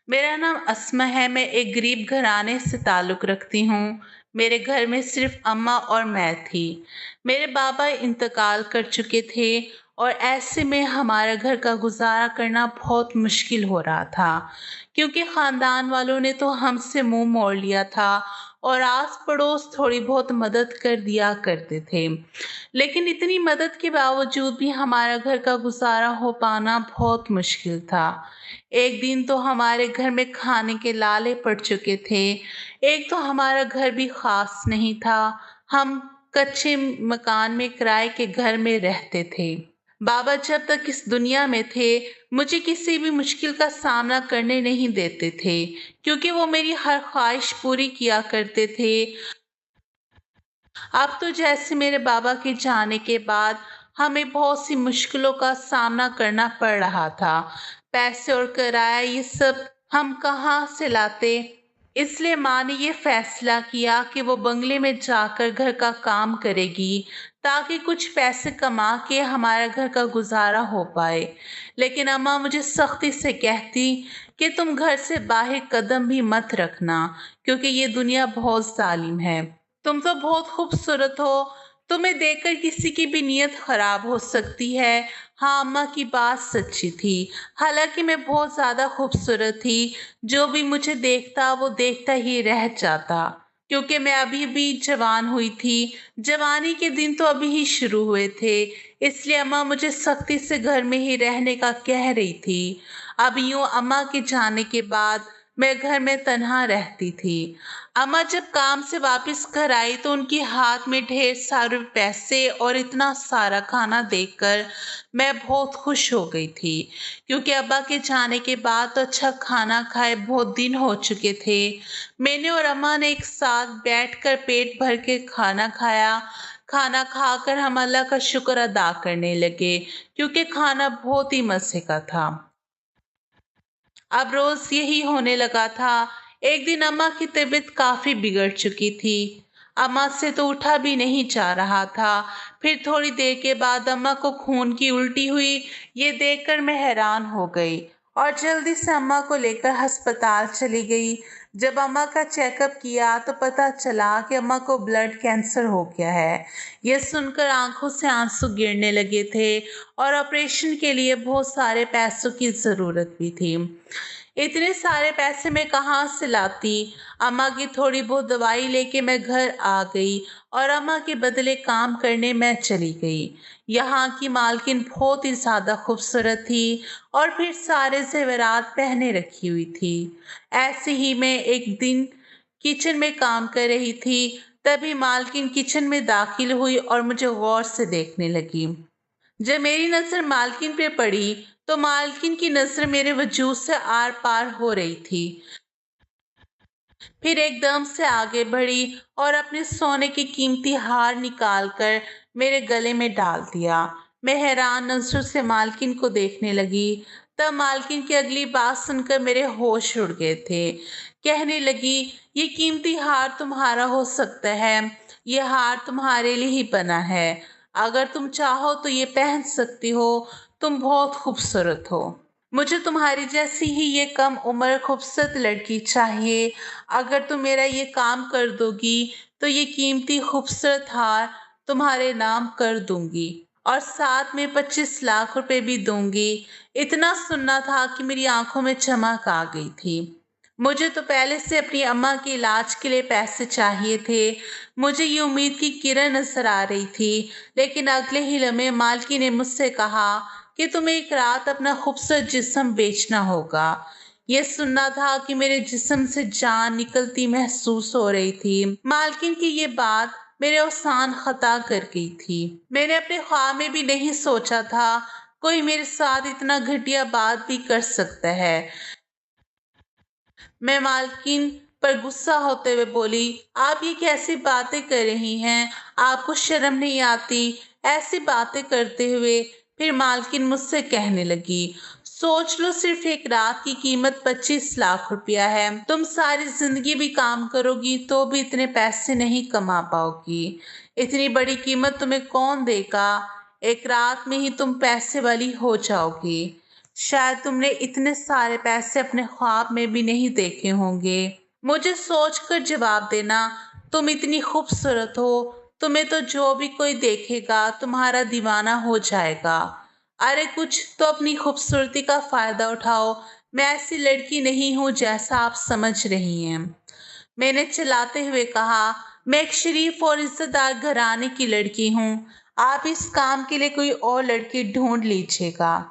मेरा नाम अस्मा है। मैं एक गरीब घराने से ताल्लुक़ रखती हूँ। मेरे घर में सिर्फ़ अम्मा और मैं थी। मेरे बाबा इंतकाल कर चुके थे और ऐसे में हमारा घर का गुज़ारा करना बहुत मुश्किल हो रहा था, क्योंकि ख़ानदान वालों ने तो हमसे मुँह मोड़ लिया था और आस-पड़ोस थोड़ी बहुत मदद कर दिया करते थे। लेकिन इतनी मदद के बावजूद भी हमारा घर का गुज़ारा हो पाना बहुत मुश्किल था। एक दिन तो हमारे घर में खाने के लाले पड़ चुके थे। एक तो हमारा घर भी ख़ास नहीं था। हम कच्चे मकान में किराए के घर में रहते थे। बाबा जब तक इस दुनिया में थे, मुझे किसी भी मुश्किल का सामना करने नहीं देते थे, क्योंकि वो मेरी हर ख्वाहिश पूरी किया करते थे। अब तो जैसे मेरे बाबा के जाने के बाद हमें बहुत सी मुश्किलों का सामना करना पड़ रहा था। पैसे और किराया ये सब हम कहाँ से लाते? इसलिए माँ ने ये फैसला किया कि वो बंगले में जाकर घर का काम करेगी, ताकि कुछ पैसे कमा के हमारा घर का गुजारा हो पाए। लेकिन अम्मा मुझे सख्ती से कहती कि तुम घर से बाहर कदम भी मत रखना, क्योंकि ये दुनिया बहुत जालिम है। तुम तो बहुत खूबसूरत हो, तुम्हें देखकर किसी की भी नीयत खराब हो सकती है। हाँ, अम्मा की बात सच्ची थी। हालांकि मैं बहुत ज्यादा खूबसूरत थी, जो भी मुझे देखता वो देखता ही रह जाता, क्योंकि मैं अभी भी जवान हुई थी। जवानी के दिन तो अभी ही शुरू हुए थे, इसलिए अम्मा मुझे सख्ती से घर में ही रहने का कह रही थी। अब यूं अम्मा के जाने के बाद मैं घर में तन्हा रहती थी। अम्मा जब काम से वापस घर आई तो उनके हाथ में ढेर सारे पैसे और इतना सारा खाना देखकर मैं बहुत खुश हो गई थी, क्योंकि अब्बा के जाने के बाद तो अच्छा खाना खाए बहुत दिन हो चुके थे। मैंने और अम्मा ने एक साथ बैठकर पेट भर के खाना खाया। खाना खाकर हम अल्लाह का शुक्र अदा करने लगे, क्योंकि खाना बहुत ही मज़े का था। अब रोज यही होने लगा था। एक दिन अम्मा की तबीयत काफी बिगड़ चुकी थी। अम्मा से तो उठा भी नहीं जा रहा था। फिर थोड़ी देर के बाद अम्मा को खून की उल्टी हुई। ये देखकर मैं हैरान हो गई और जल्दी से अम्मा को लेकर अस्पताल चली गई। जब अम्मा का चेकअप किया तो पता चला कि अम्मा को ब्लड कैंसर हो गया है। ये सुनकर आंखों से आंसू गिरने लगे थे और ऑपरेशन के लिए बहुत सारे पैसों की ज़रूरत भी थी। इतने सारे पैसे मैं कहाँ से लाती? अम्मा की थोड़ी बहुत दवाई लेके मैं घर आ गई और अम्मा के बदले काम करने मैं चली गई। यहाँ की मालकिन बहुत ही ज़्यादा खूबसूरत थी और फिर सारे ज़ेवरात पहने रखी हुई थी। ऐसे ही मैं एक दिन किचन में काम कर रही थी, तभी मालकिन किचन में दाखिल हुई और मुझे गौर से देखने लगी। जब मेरी नज़र मालकिन पे पड़ी तो मालकिन की नज़र मेरे वजूद से आर पार हो रही थी। फिर एकदम से आगे बढ़ी और अपने सोने की कीमती हार निकाल कर मेरे गले में डाल दिया। मैं हैरान नज़रों से मालकिन को देखने लगी। तब मालकिन की अगली बात सुनकर मेरे होश उड़ गए थे। कहने लगी, ये कीमती हार तुम्हारा हो सकता है। ये हार तुम्हारे लिए ही बना है। अगर तुम चाहो तो ये पहन सकती हो। तुम बहुत खूबसूरत हो। मुझे तुम्हारी जैसी ही ये कम उम्र खूबसूरत लड़की चाहिए। अगर तुम मेरा ये काम कर दोगी तो ये कीमती खूबसूरत हार तुम्हारे नाम कर दूंगी और साथ में 25 लाख रुपए भी दूंगी। इतना सुनना था कि मेरी आंखों में चमक आ गई थी। मुझे तो पहले से अपनी अम्मा के इलाज के लिए पैसे चाहिए थे। मुझे ये उम्मीद की किरण नजर आ रही थी, लेकिन अगले ही लम्हे मालकी ने मुझसे कहा कि तुम्हें एक रात अपना खूबसूरत जिस्म बेचना होगा। ये सुनना था कि मेरे जिस्म से जान निकलती महसूस हो रही थी। मालकिन की ये बात मेरे औसान खता कर गई थी। मैंने अपने ख्वाब में भी नहीं सोचा था कोई मेरे साथ इतना घटिया बात भी कर सकता है। मैं मालकिन पर गुस्सा होते हुए बोली, आप ये कैसी बातें कर रही हैं? आपको शर्म नहीं आती ऐसी बातें करते हुए? फिर मालकिन मुझसे कहने लगी, सोच लो, सिर्फ एक रात की कीमत 25 लाख रुपया है। तुम सारी जिंदगी भी काम करोगी तो भी इतने पैसे नहीं कमा पाओगी। इतनी बड़ी कीमत तुम्हें कौन देगा? एक रात में ही तुम पैसे वाली हो जाओगी। شاید تم نے اتنے سارے پیسے اپنے خواب میں بھی نہیں دیکھے ہوں گے۔ مجھے سوچ کر جواب دینا، تم اتنی خوبصورت ہو، تمہیں تو جو بھی کوئی دیکھے گا تمہارا دیوانہ ہو جائے گا۔ ارے کچھ تو اپنی خوبصورتی کا فائدہ اٹھاؤ، میں ایسی لڑکی نہیں ہوں جیسا آپ سمجھ رہی ہیں۔ میں نے چلاتے ہوئے کہا، میں ایک شریف اور عزت دار گھرانے کی لڑکی ہوں، آپ اس کام کے لیے کوئی اور لڑکی ڈھونڈ لیجیے گا۔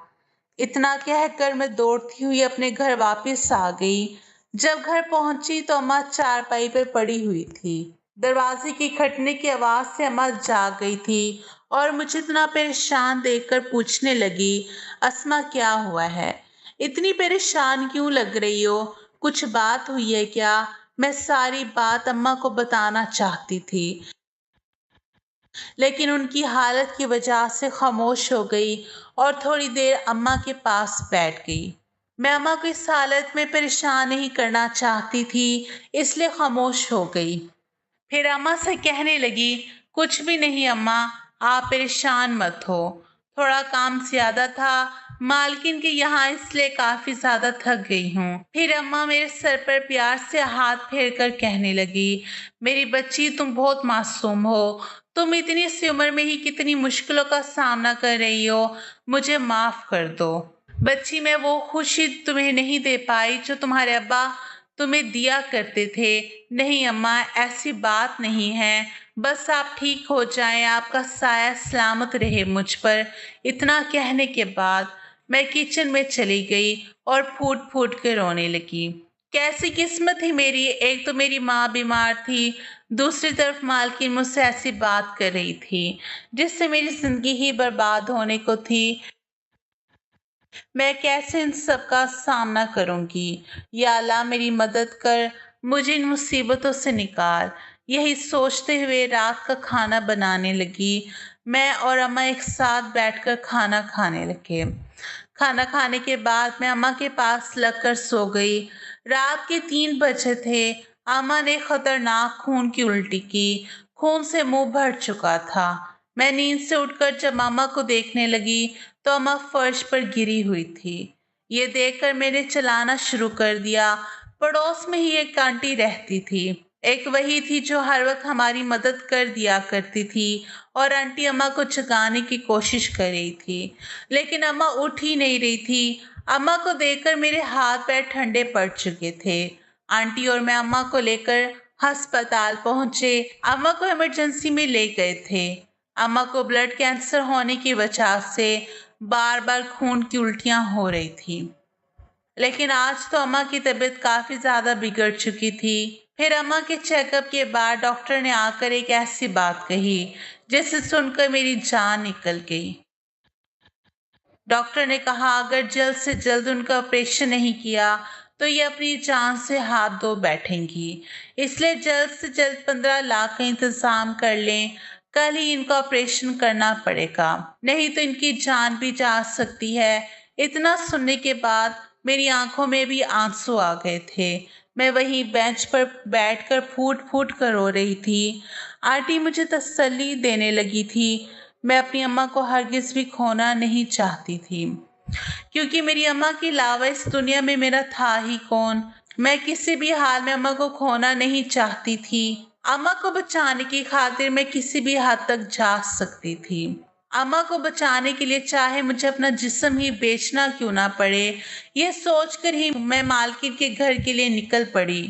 اتنا کہہ کر میں دوڑتی ہوئی اپنے گھر واپس آ گئی۔ جب گھر پہنچی تو اماں چارپائی پر پڑی ہوئی تھی۔ دروازے کی کھٹنے کی آواز سے اماں جاگ گئی تھی اور مجھے اتنا پریشان دیکھ کر پوچھنے لگی، اسما کیا ہوا ہے؟ اتنی پریشان کیوں لگ رہی ہو؟ کچھ بات ہوئی ہے کیا؟ میں ساری بات اماں کو بتانا چاہتی تھی، لیکن ان کی حالت کی وجہ سے خاموش ہو گئی اور تھوڑی دیر اماں کے پاس بیٹھ گئی۔ میں اماں کو اس حالت میں پریشان نہیں کرنا چاہتی تھی، اس لیے خاموش ہو گئی۔ پھر اماں سے کہنے لگی، کچھ بھی نہیں اماں، آپ پریشان مت ہو، تھوڑا کام زیادہ تھا مالکن کے یہاں، اس لیے کافی زیادہ تھک گئی ہوں۔ پھر اماں میرے سر پر پیار سے ہاتھ پھیر کر کہنے لگی، میری بچی تم بہت معصوم ہو، تم اتنی سی عمر میں ہی کتنی مشکلوں کا سامنا کر رہی ہو، مجھے معاف کر دو۔ بچی میں وہ خوشی تمہیں نہیں دے پائی جو تمہارے ابا تمہیں دیا کرتے تھے۔ نہیں اماں، ایسی بات نہیں ہے، بس آپ ٹھیک ہو جائیں، آپ کا سایہ سلامت رہے مجھ پر۔ اتنا کہنے کے بعد میں کچن میں چلی گئی اور پھوٹ پھوٹ کے رونے لگی۔ کیسی قسمت تھی میری، ایک تو میری ماں بیمار تھی، دوسری طرف مالکن مجھ سے ایسی بات کر رہی تھی جس سے میری زندگی ہی برباد ہونے کو تھی۔ میں کیسے ان سب کا سامنا کروں گی؟ یا اللہ میری مدد کر، مجھے ان مصیبتوں سے نکال۔ یہی سوچتے ہوئے رات کا کھانا بنانے لگی۔ میں اور اماں ایک ساتھ بیٹھ کر کھانا کھانے لگے۔ کھانا کھانے کے بعد میں اماں کے پاس لگ کر سو گئی۔ رات کے 3 بجے تھے۔ اماں نے خطرناک خون کی الٹی کی، خون سے منہ بھر چکا تھا۔ میں نیند سے اٹھ کر جب اماں کو دیکھنے لگی تو اماں فرش پر گری ہوئی تھی۔ یہ دیکھ کر میں نے چلانا شروع کر دیا۔ پڑوس میں ہی ایک آنٹی رہتی تھی، ایک وہی تھی جو ہر وقت ہماری مدد کر دیا کرتی تھی، اور آنٹی اماں کو جگانے کی کوشش کر رہی تھی، لیکن اماں اٹھ ہی نہیں رہی تھی۔ اماں کو دیکھ کر میرے ہاتھ پیر ٹھنڈے پڑ چکے تھے۔ آنٹی اور میں اماں کو لے کر ہسپتال پہنچے۔ اماں کو ایمرجنسی میں لے گئے تھے۔ اماں کو بلڈ کینسر ہونے کی وجہ سے بار بار خون کی الٹیاں ہو رہی تھی، لیکن آج تو اماں کی طبیعت کافی زیادہ بگڑ چکی تھی۔ پھر اماں کے چیک اپ کے بعد ڈاکٹر نے آ کر ایک ایسی بات کہی جسے سن کر میری جان نکل گئی۔ ڈاکٹر نے کہا اگر جلد سے جلد ان کا آپریشن نہیں کیا تو یہ اپنی جان سے ہاتھ دھو بیٹھیں گی، اس لیے جلد سے جلد 15 لاکھ کا انتظام کر لیں، کل ہی ان کا آپریشن کرنا پڑے گا، نہیں تو ان کی جان بھی جا سکتی ہے۔ اتنا سننے کے بعد میری آنکھوں میں بھی آنسو آ گئے تھے۔ میں وہیں بینچ پر بیٹھ کر پھوٹ پھوٹ کر رو رہی تھی۔ آنٹی مجھے تسلی دینے لگی تھی۔ میں اپنی اماں کو ہرگز بھی کھونا نہیں چاہتی تھی، کیونکہ میری اماں کے علاوہ اس دنیا میں میرا تھا ہی کون۔ میں کسی بھی حال میں اماں کو کھونا نہیں چاہتی تھی۔ اماں کو بچانے کی خاطر میں کسی بھی حد تک جا سکتی تھی۔ اماں کو بچانے کے لیے چاہے مجھے اپنا جسم ہی بیچنا کیوں نہ پڑے، یہ سوچ کر ہی میں مالکن کے گھر کے لیے نکل پڑی۔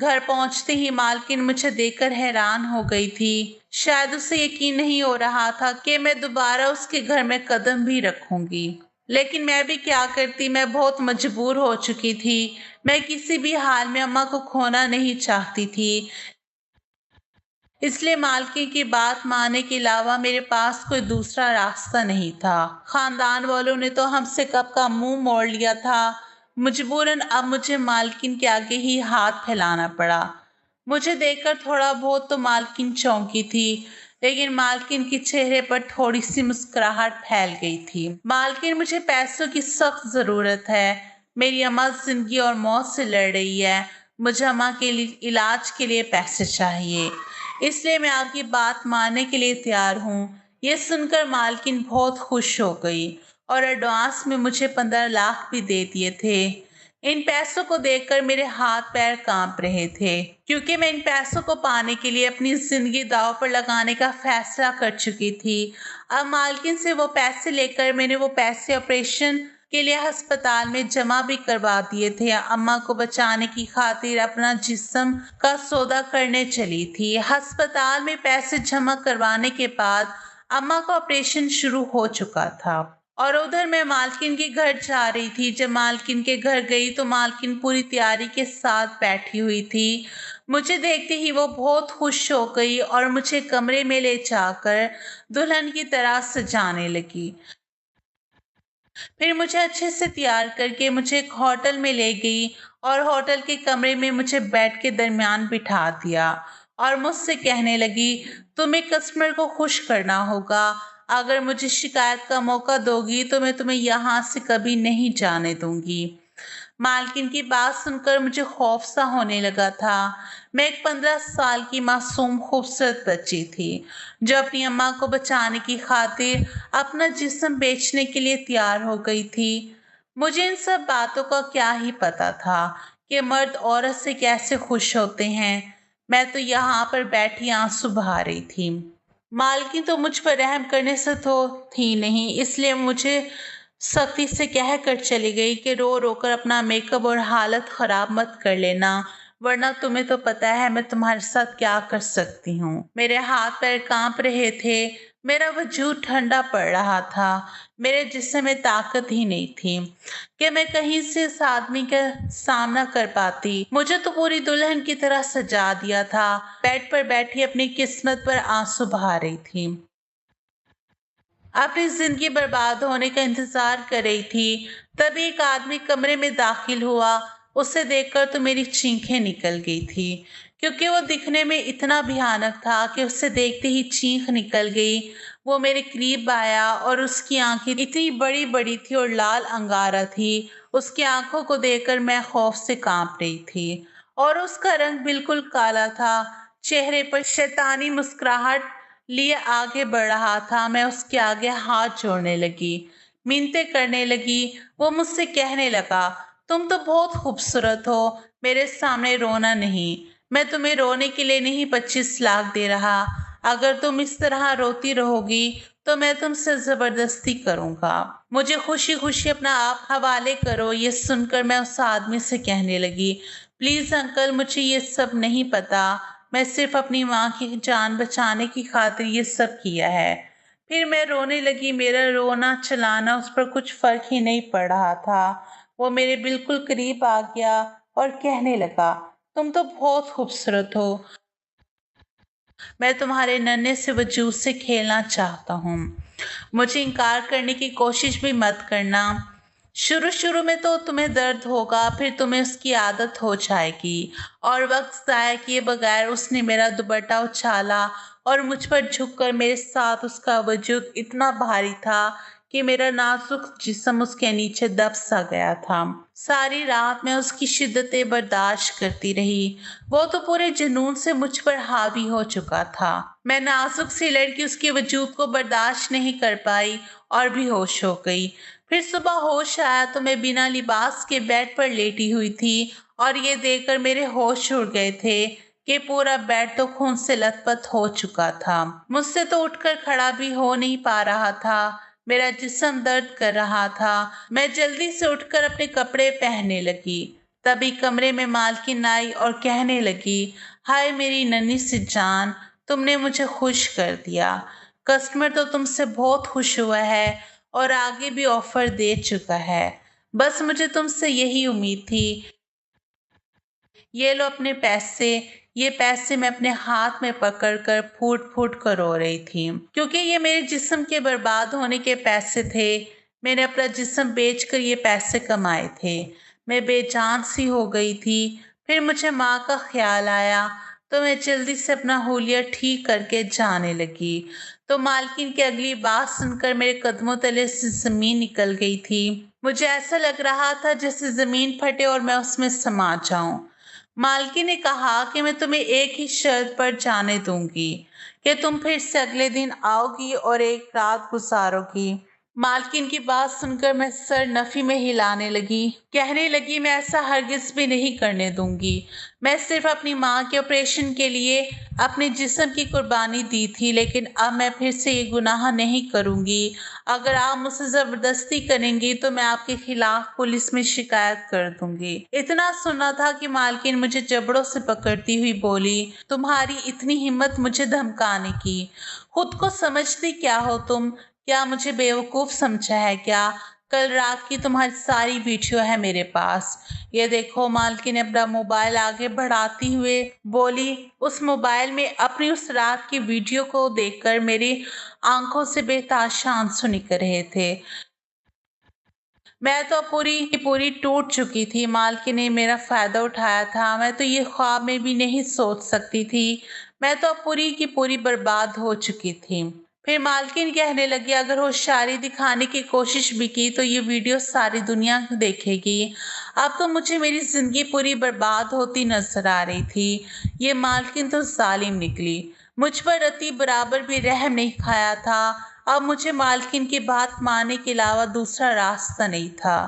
گھر پہنچتے ہی مالکن مجھے دیکھ کر حیران ہو گئی تھی۔ شاید اسے یقین نہیں ہو رہا تھا کہ میں دوبارہ اس کے گھر میں قدم بھی رکھوں گی، لیکن میں بھی کیا کرتی، میں بہت مجبور ہو چکی تھی۔ میں کسی بھی حال میں اماں کو کھونا نہیں چاہتی تھی، اس لیے مالکن کی بات ماننے کے علاوہ میرے پاس کوئی دوسرا راستہ نہیں تھا۔ خاندان والوں نے تو ہم سے کب کا منہ موڑ لیا تھا، مجبوراً اب مجھے مالکن کے آگے ہی ہاتھ پھیلانا پڑا۔ مجھے دیکھ کر تھوڑا بہت تو مالکن چونکی تھی، لیکن مالکن کے چہرے پر تھوڑی سی مسکراہٹ پھیل گئی تھی۔ مالکن مجھے پیسوں کی سخت ضرورت ہے، میری اماں زندگی اور موت سے لڑ رہی ہے، مجھے اماں کے علاج کے لیے پیسے چاہیے، اس لیے میں آپ کی بات ماننے کے لیے تیار ہوں۔ یہ سن کر مالکن بہت خوش ہو گئی और एडवांस में मुझे 15 लाख भी दे दिए थे। इन पैसों को देखकर मेरे हाथ पैर कांप रहे थे, क्योंकि मैं इन पैसों को पाने के लिए अपनी जिंदगी दांव पर लगाने का फैसला कर चुकी थी। अब मालकिन से वो पैसे लेकर मैंने वो पैसे ऑपरेशन के लिए अस्पताल में जमा भी करवा दिए थे। अम्मा को बचाने की खातिर अपना जिस्म का सौदा करने चली थी। अस्पताल में पैसे जमा करवाने के बाद अम्मा का ऑपरेशन शुरू हो चुका था और उधर मैं मालकिन के घर जा रही थी। जब मालकिन के घर गई तो मालकिन पूरी तैयारी के साथ बैठी हुई थी। मुझे देखते ही वो बहुत खुश हो गई और मुझे कमरे में ले जाकर दुल्हन की तरह सजाने लगी। फिर मुझे अच्छे से तैयार करके मुझे एक होटल में ले गई और होटल के कमरे में मुझे बेड के दरमियान बिठा दिया और मुझसे कहने लगी, तुम्हें कस्टमर को खुश करना होगा। अगर मुझे शिकायत का मौका दोगी तो मैं तुम्हें यहाँ से कभी नहीं जाने दूंगी। मालकिन की बात सुनकर मुझे खौफ सा होने लगा था। मैं एक 15 साल की मासूम खूबसूरत बच्ची थी जो अपनी अम्मा को बचाने की खातिर अपना जिस्म बेचने के लिए तैयार हो गई थी। मुझे इन सब बातों का क्या ही पता था कि मर्द औरत से कैसे खुश होते हैं। मैं तो यहाँ पर बैठी आंसू बहा रही थी। मालकिन तो मुझ पर रहम करने से तो थी नहीं, इसलिए मुझे सख्ती से कह कर चली गई कि रो रो कर अपना मेकअप और हालत खराब मत कर लेना, वरना तुम्हें तो पता है मैं तुम्हारे साथ क्या कर सकती हूँ। मेरे हाथ पैर कांप रहे थे, मेरा वजूद ठंडा पड़ रहा था, मेरे जिस्म में ताकत ही नहीं थी कि मैं कहीं से इस आदमी का सामना कर पाती। मुझे तो पूरी दुल्हन की तरह सजा दिया था। बेड पर बैठी अपनी किस्मत पर आंसू बहा रही थी, अपनी जिंदगी बर्बाद होने का इंतजार कर रही थी। तभी एक आदमी कमरे में दाखिल हुआ। उसे देखकर तो मेरी चीखें निकल गई थी, क्योंकि वो दिखने में इतना भयानक था कि उसे देखते ही चीख निकल गई। वो मेरे करीब आया और उसकी आंखें इतनी बड़ी बड़ी थी और लाल अंगारा थी। उसकी आंखों को देखकर मैं खौफ से कांप रही थी और उसका रंग बिल्कुल काला था। चेहरे पर शैतानी मुस्कुराहट लिए आगे बढ़ रहा था। मैं उसके आगे हाथ जोड़ने लगी, मिन्नतें करने लगी। वो मुझसे कहने लगा, तुम तो बहुत खूबसूरत हो, मेरे सामने रोना नहीं। मैं तुम्हें रोने के लिए नहीं 25 लाख दे रहा। अगर तुम इस तरह रोती रहोगी तो मैं तुमसे जबरदस्ती करूंगा। मुझे खुशी खुशी अपना आप हवाले करो। ये सुनकर मैं उस आदमी से कहने लगी, प्लीज अंकल, मुझे ये सब नहीं पता। मैं सिर्फ अपनी माँ की जान बचाने की खातिर ये सब किया है। फिर मैं रोने लगी। मेरा रोना चलाना उस पर कुछ फर्क ही नहीं पड़ रहा था। वो मेरे बिल्कुल करीब आ गया और कहने लगा, तुम तो बहुत खूबसूरत हो, मैं तुम्हारे नन्हे से वजूद से खेलना चाहता हूँ। मुझे इनकार करने की कोशिश भी मत करना। शुरू शुरू में तो तुम्हें दर्द होगा, फिर तुम्हें उसकी आदत हो जाएगी। और वक्त ज़ाया किए बगैर उसने मेरा दुपट्टा उछाला और मुझ पर झुककर मेरे साथ उसका वजूद इतना भारी था कि मेरा नाजुक जिस्म उसके नीचे दब सा गया था। सारी रात मैं उसकी शिद्दतें बर्दाश्त करती रही। वो तो पूरे जुनून से मुझ पर हावी हो चुका था। मैं नाजुक सी लड़की उसके वजूद को बर्दाश्त नहीं कर पाई और बेहोश हो गई। फिर सुबह होश आया तो मैं बिना लिबास के बेड पर लेटी हुई थी और ये देखकर मेरे होश उड़ गए थे कि पूरा बेड तो खून से लथपथ हो चुका था। मुझसे तो उठकर खड़ा भी हो नहीं पा रहा था। मेरा जिस्म दर्द कर रहा था। मैं जल्दी से उठकर अपने कपड़े पहनने लगी। तभी कमरे में मालकिन आई और कहने लगी, हाय मेरी नन्ही सी जान, तुमने मुझे खुश कर दिया। कस्टमर तो तुमसे बहुत खुश हुआ है और आगे भी ऑफर दे चुका है। बस मुझे तुमसे यही उम्मीद थी। ये लो अपने पैसे। ये पैसे मैं अपने हाथ में पकड़कर फूट फूट कर रो रही थी, क्योंकि ये मेरे जिस्म के बर्बाद होने के पैसे थे। मैंने अपना जिस्म बेचकर ये पैसे कमाए थे। मैं बेजान सी हो गई थी। फिर मुझे माँ का ख्याल आया तो मैं जल्दी से अपना हुलिया ठीक करके जाने लगी। तो मालकिन की अगली बात सुनकर मेरे कदमों तले से जमीन निकल गई थी। मुझे ऐसा लग रहा था जैसे जमीन फटे और मैं उसमें समा जाऊं। मालकिन ने कहा कि मैं तुम्हें एक ही शर्त पर जाने दूंगी कि तुम फिर से अगले दिन आओगी और एक रात गुजारोगी। मालकिन की बात सुनकर मैं सर नफी में हिलाने लगी। कहने लगी, मैं ऐसा हरगिज भी नहीं करने दूंगी। मैं सिर्फ अपनी माँ के ऑपरेशन के लिए अपने जिस्म की कुर्बानी दी थी, लेकिन अब मैं फिर से ये गुनाह नहीं करूंगी। अगर आप मुझसे जबरदस्ती करेंगी तो मैं आपके खिलाफ पुलिस में शिकायत कर दूंगी। इतना सुना था कि मालकिन मुझे जबड़ों से पकड़ती हुई बोली, तुम्हारी इतनी हिम्मत मुझे धमकाने की? खुद को समझती क्या हो तुम? क्या मुझे बेवकूफ समझा है क्या? कल रात की तुम्हारी सारी वीडियो है मेरे पास। ये देखो। मालकिन ने अपना मोबाइल आगे बढ़ाती हुए बोली। उस मोबाइल में अपनी उस रात की वीडियो को देखकर मेरी आंखों से बेतहाशा आंसू निकल रहे थे। मैं तो पूरी की पूरी टूट चुकी थी। मालकिन ने मेरा फायदा उठाया था। मैं तो ये ख्वाब में भी नहीं सोच सकती थी। मैं तो पूरी की पूरी बर्बाद हो चुकी थी। फिर मालकिन कहने लगी, अगर होशियारी दिखाने की कोशिश भी की तो ये वीडियो सारी दुनिया देखेगी। अब तो मुझे मेरी जिंदगी पूरी बर्बाद होती नजर आ रही थी। ये मालकिन तो जालिम निकली। मुझ पर रत्ती बराबर भी रहम नहीं खाया था। अब मुझे मालकिन की बात मानने के अलावा दूसरा रास्ता नहीं था।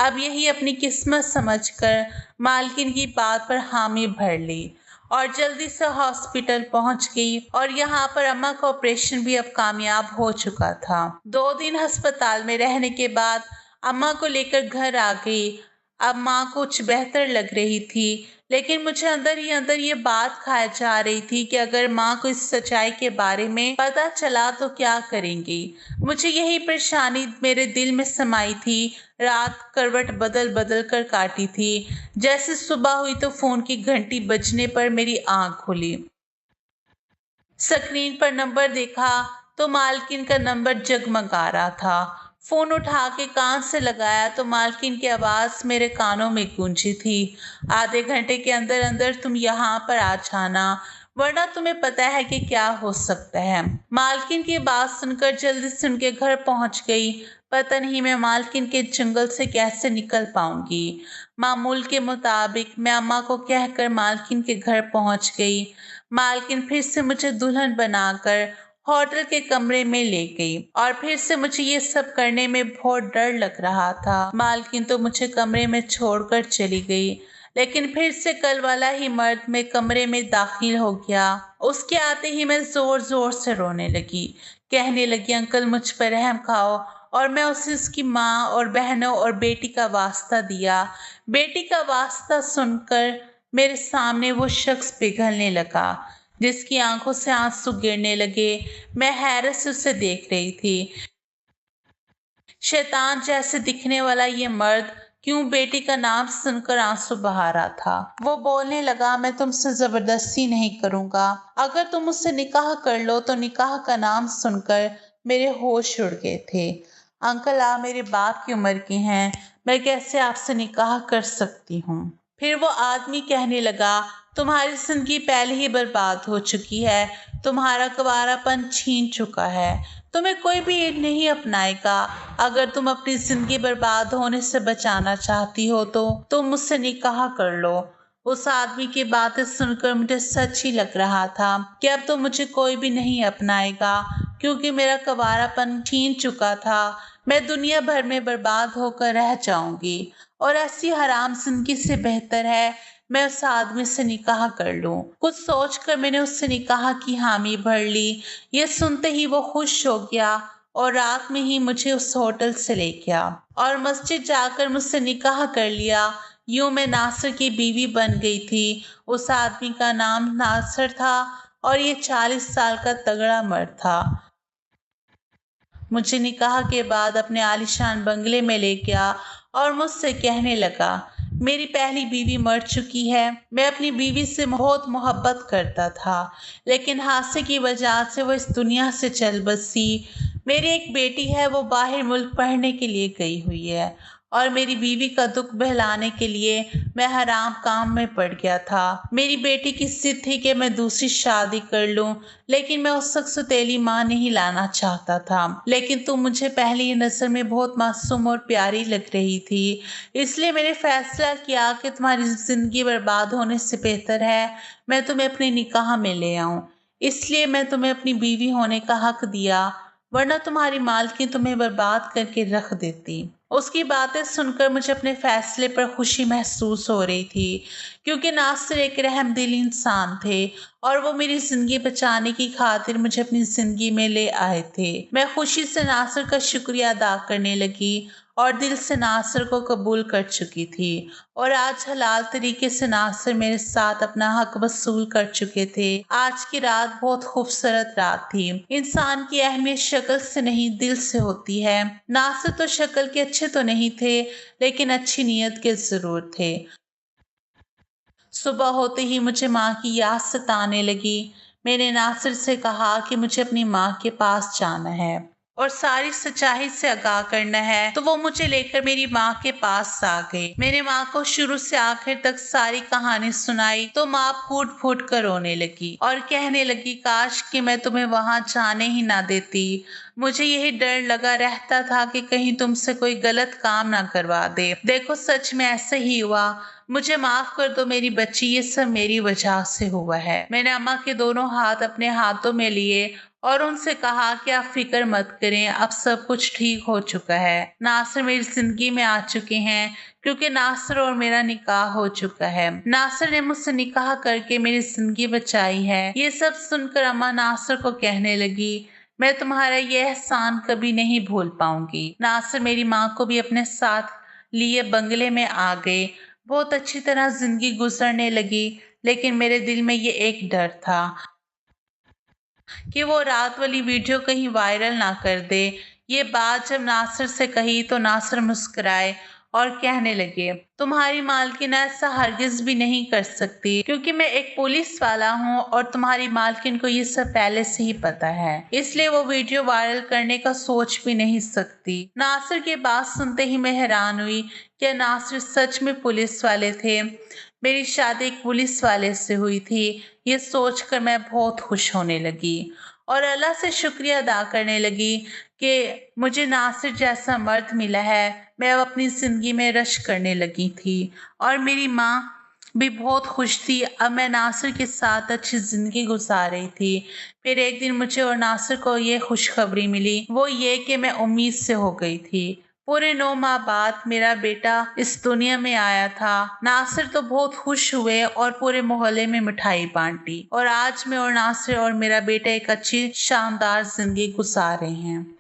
अब यही अपनी किस्मत समझकर मालकिन की बात पर हामी भर ली और जल्दी से हॉस्पिटल पहुंच गई। और यहाँ पर अम्मा का ऑपरेशन भी अब कामयाब हो चुका था। 2 दिन अस्पताल में रहने के बाद अम्मा को लेकर घर आ गई। अब माँ कुछ बेहतर लग रही थी, लेकिन मुझे अंदर ही अंदर ये बात खाई जा रही थी कि अगर माँ को इस सच्चाई के बारे में पता चला तो क्या करेंगी। मुझे यही परेशानी मेरे दिल में समाई थी। रात करवट बदल बदल कर काटी थी। जैसे सुबह हुई तो फोन की घंटी बजने पर मेरी आंख खुली। स्क्रीन पर नंबर देखा तो मालकिन का नंबर जगमगा रहा था। फोन उठा के कान से लगाया तो मालकिन की आवाज मेरे कानों में गूंजी थी। आधे घंटे के अंदर अंदर तुम यहाँ पर आ जाना, वरना तुम्हें पता है कि क्या हो सकता है। मालकिन की बात सुनकर जल्दी से उनके घर पहुंच गई। पता नहीं मैं मालकिन के जंगल से कैसे निकल पाऊंगी। मामूल के मुताबिक मैं अम्मा को कहकर मालकिन के घर पहुंच गई। मालकिन फिर से मुझे दुल्हन बनाकर होटल के कमरे में ले गई और फिर से मुझे ये सब करने में बहुत डर लग रहा था। मालकिन तो मुझे कमरे में छोड़कर चली गई, लेकिन फिर से कल वाला ही मर्द में कमरे में दाखिल हो गया। उसके आते ही मैं जोर जोर से रोने लगी। कहने लगी, अंकल मुझ पर रहम खाओ। और मैं उसे उसकी माँ और बहनों और बेटी का वास्ता दिया। बेटी का वास्ता सुनकर मेरे सामने वो शख्स पिघलने लगा, जिसकी आंखों से आंसू गिरने लगे। मैं हैरत से उसे देख रही थी। शैतान जैसे दिखने वाला ये मर्द क्यों बेटी का नाम सुनकर आंसू बहा रहा था। वो बोलने लगा, मैं तुमसे जबरदस्ती नहीं करूंगा। अगर तुम मुझसे निकाह कर लो तो निकाह का नाम सुनकर मेरे होश उड़ गए थे। अंकल आप मेरे बाप की उम्र के हैं, मैं कैसे आपसे निकाह कर सकती हूँ। फिर वो आदमी कहने लगा, तुम्हारी जिंदगी पहले ही बर्बाद हो चुकी है। तुम्हारा कुंवारापन छीन चुका है। तुम्हें कोई भी नहीं अपनाएगा। अगर तुम अपनी जिंदगी बर्बाद होने से बचाना चाहती हो तो तुम मुझसे निकाह कर लो। उस आदमी की बातें सुनकर मुझे सच ही लग रहा था कि अब तो मुझे कोई भी नहीं अपनाएगा, क्योंकि मेरा कुंवारापन छीन चुका था। मैं दुनिया भर में बर्बाद होकर रह जाऊंगी और ऐसी हराम जिंदगी से बेहतर है मैं उस आदमी से निकाह कर लूं। कुछ सोचकर मैंने उससे निकाह की हामी भर ली। ये सुनते ही वो खुश हो गया और रात में ही मुझे उस होटल से ले गया और मस्जिद जाकर मुझसे निकाह कर लिया। यूं मैं नासिर की बीवी बन गई थी। उस आदमी का नाम नासिर था और ये 40 साल का तगड़ा मर्द था। मुझे निकाह के बाद अपने आलीशान बंगले में ले गया और मुझसे कहने लगा, मेरी पहली बीवी मर चुकी है। मैं अपनी बीवी से बहुत मोहब्बत करता था, लेकिन हादसे की वजह से वो इस दुनिया से चल बसी। मेरी एक बेटी है, वो बाहर मुल्क पढ़ने के लिए गई हुई है और मेरी बीवी का दुख बहलाने के लिए मैं हराम काम में पड़ गया था। मेरी बेटी की जिद थी कि मैं दूसरी शादी कर लूं, लेकिन मैं उस वक्त सौतेली माँ नहीं लाना चाहता था। लेकिन तुम मुझे पहली नजर में बहुत मासूम और प्यारी लग रही थी, इसलिए मैंने फैसला किया कि तुम्हारी जिंदगी बर्बाद होने से बेहतर है मैं तुम्हें अपने निकाह में ले आऊं। इसलिए मैं तुम्हें अपनी बीवी होने का हक दिया, वरना तुम्हारी मालकिन तुम्हें बर्बाद करके रख देती। उसकी बातें सुनकर मुझे अपने फैसले पर खुशी महसूस हो रही थी, क्योंकि नासिर एक रहमदिल इंसान थे और वो मेरी जिंदगी बचाने की खातिर मुझे अपनी जिंदगी में ले आए थे। मैं खुशी से नासिर का शुक्रिया अदा करने लगी और दिल से नासिर को कबूल कर चुकी थी, और आज हलाल तरीके से नासिर मेरे साथ अपना हक वसूल कर चुके थे। आज की रात बहुत खूबसूरत रात थी। इंसान की अहमियत शक्ल से नहीं, दिल से होती है। नासिर तो शक्ल के अच्छे तो नहीं थे, लेकिन अच्छी नीयत के जरूर थे। सुबह होते ही मुझे माँ की याद सताने लगी। मैंने नासिर से कहा कि मुझे अपनी माँ के पास जाना है और सारी सच्चाई से आगाह करना है, तो वो मुझे लेकर मेरी माँ के पास आ गई। मैंने माँ को शुरू से आखिर तक सारी कहानी सुनाई तो माँ फूट फूट कर रोने लगी और कहने लगी, काश कि मैं तुम्हें वहां जाने ही ना देती। मुझे यही डर लगा रहता था कि कहीं तुमसे कोई गलत काम ना करवा दे। देखो, सच में ऐसा ही हुआ। मुझे माफ कर दो मेरी बच्ची, ये सब मेरी वजह से हुआ है। मैंने अम्मा के दोनों हाथ अपने हाथों में लिए और उनसे कहा कि आप फिक्र मत करें, अब सब कुछ ठीक हो चुका है। नासिर मेरी जिंदगी में आ चुके हैं, क्योंकि नासिर और मेरा निकाह हो चुका है। नासिर ने मुझसे निकाह करके मेरी जिंदगी बचाई है। ये सब सुनकर अम्मा नासिर को कहने लगी, मैं तुम्हारा ये एहसान कभी नहीं भूल पाऊंगी। नासिर मेरी माँ को भी अपने साथ लिए बंगले में आ गए। बहुत अच्छी तरह जिंदगी गुजरने लगी, लेकिन मेरे दिल में ये एक डर था कि वो रात वाली वीडियो कहीं वायरल ना कर दे। ये बात जब नासिर से कही तो नासिर मुस्कुराए और कहने लगे, तुम्हारी मालकिन ऐसा हरगिज भी नहीं कर सकती, क्योंकि मैं एक पुलिस वाला हूँ और तुम्हारी मालकिन को ये सब पहले से ही पता है, इसलिए वो वीडियो वायरल करने का सोच भी नहीं सकती। नासिर की बात सुनते ही मैं हैरान हुई। क्या नासिर सच में पुलिस वाले थे? मेरी शादी एक पुलिस वाले से हुई थी। ये सोचकर मैं बहुत खुश होने लगी और अल्लाह से शुक्रिया अदा करने लगी कि मुझे नासिर जैसा मर्द मिला है। मैं अब अपनी जिंदगी में रश करने लगी थी और मेरी माँ भी बहुत खुश थी। अब मैं नासिर के साथ अच्छी जिंदगी गुजार रही थी। फिर एक दिन मुझे और नासिर को ये खुशखबरी मिली, वो ये कि मैं उम्मीद से हो गई थी। पूरे 9 माह बाद मेरा बेटा इस दुनिया में आया था। नासिर तो बहुत खुश हुए और पूरे मोहल्ले में मिठाई बांटी, और आज मैं और नासिर और मेरा बेटा एक अच्छी शानदार जिंदगी गुजार रहे हैं।